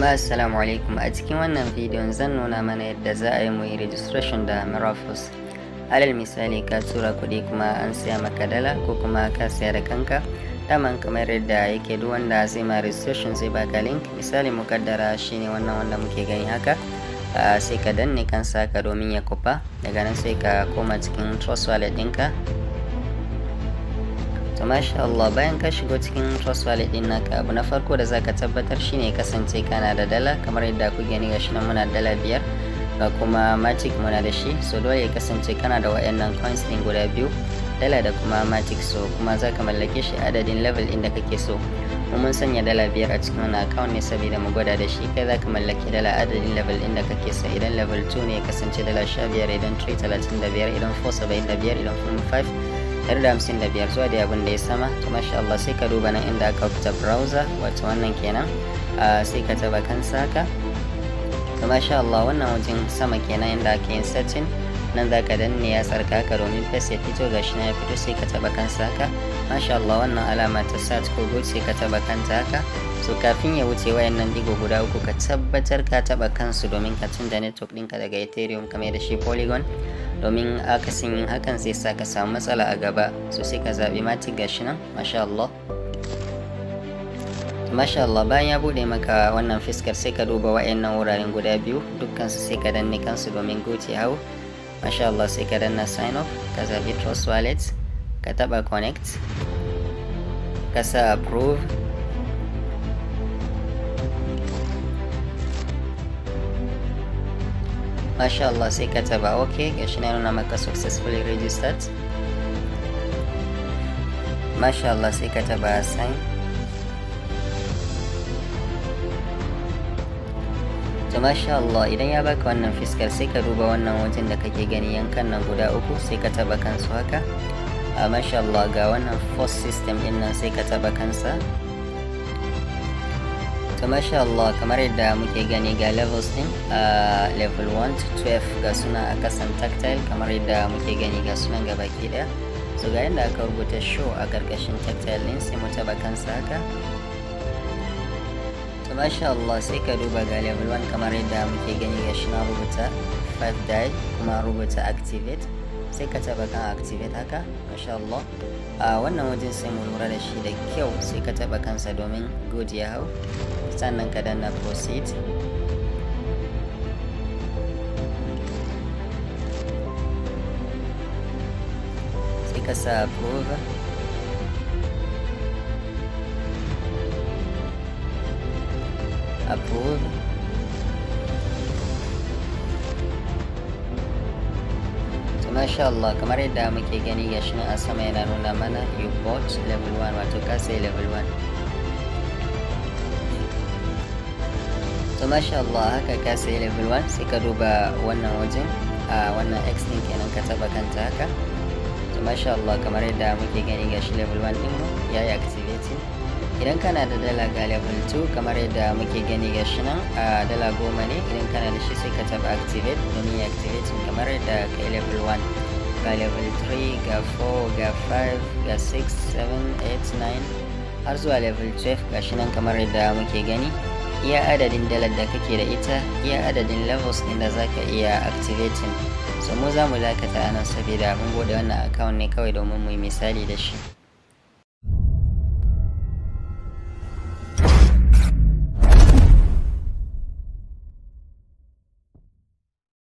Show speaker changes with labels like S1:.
S1: Jama'a assalamu alaikum. A cikin wannan bidiyon zan nuna mana yadda za a yi mu yi registration da Mirafos. Alal misali ka tura kuɗi kuma an siya maka dala ko kuma ka siya da kanka. Daman kamar yadda yake duk wanda zai ma registration zai baka link. Misali mukaddara shine wannan wanda muke gani haka. Sai ka danne kansa ka domin ya kofa. Daga nan sai ka koma cikin Trust Wallet ɗinka. To masha Allah, bayan ka shigo cikin Trust Wallet din naka, abu na farko da zaka tabbatar shine kasance kana da dala kamar yadda ku gani gashi nan muna dala 5 ga kuma Matic muna da shi. So dole ya kasance kana da wayannan coins din guda biyu, dala da kuma Matic. So kuma zaka mallake shi adadin level inda kake so. Mun sanya dala 5 a cikin wannan account ne saboda mu gwada da shi. Kai zaka mallaki dala adadin level inda kake so. Idan level 2 ne ya kasance dala 15, idan 3 35, idan 4 75, idan 5 155 zuwa da abin da ya sama. To masha Allah, sai ka duba nan inda aka fita browser, wato wannan kenan. Sai ka taba kansa haka. To masha Allah, wannan wajen sama kenan inda ake yin setting. Nan zaka danne ya sarka ka domin face ya fito, gashi na ya fito. Sai ka taba kansa haka. Masha Allah, wannan alama ta search ko good sai ka taba kanta haka. So kafin ya wuce wayannan digo guda uku ka tabbatar ka taba kansu domin ka canza network ɗinka daga Ethereum kamar da shi Polygon. Domin akasin yin hakan zai sa ka samu matsala a gaba. So sai ka zaɓi Matic gashi nan. Masha Allah, masha Allah, bayan ya bude maka wannan fiskar sai ka duba wa'annan wuraren guda biyu, dukkansu sai ka danne kansu domin goce hau. Masha Allah, sai ka danna sign up, ka zaɓi Trust Wallet, ka taɓa connect, ka sa approve. Masha Allah, sai ka taba OK, gashi na nuna maka successfully registered. Masha Allah, sai ka taba sign. To masha Allah, idan ya baka wannan fiskar sai ka duba wannan wajen da kake gani yankan nan guda uku, sai ka taba kansu haka. Masha Allah, ga wannan force system din nan sai ka taba kansa. To masha Allah, kamar yadda muke gani ga levels din, level 1 to 12 ga suna a kasan tactile kamar yadda muke gani ga sunan gabaki daya. So ga yadda aka rubuta show a karkashin tactile din, sai mu taba kansa haka. To masha Allah, sai ka duba ga level 1 kamar yadda muke gani ga shi na rubuta 5 die kuma rubuta activate. Sai ka taba kan activate haka. Masha Allah, wannan wajen sai mu lura da shi da kyau. Sai ka taba kansa domin good ya hau, sannan ka danna proceed. Sai ka sa approve. Approve. Masha Allah, kamar yadda muke gani gashi nan a sama yana nuna mana you bought level 1, wato ka sai level 1. To masha Allah, haka ka sai level 1 sai ka duba wannan wajen, wannan X din kenan, ka taba kanta haka. To masha Allah, kamar yadda muke gani gashi level 1 din mu yayi activating. Idan kana da dala ga level 2 kamar yadda muke gani gashi nan, dala 10 ne. Idan kana da shi sai ka taba activate domin ya activating kamar yadda kai level 1. Ga level 3, ga 4, ga 5, ga 6, 7, 8, 9 har zuwa level 12 gashi nan kamar yadda muke gani. Iya adadin dalar da kake da ita, iya adadin levels din da zaka iya activating. So mu za mu dakata anan saboda mun bude wannan account ne kawai domin mu yi misali da shi.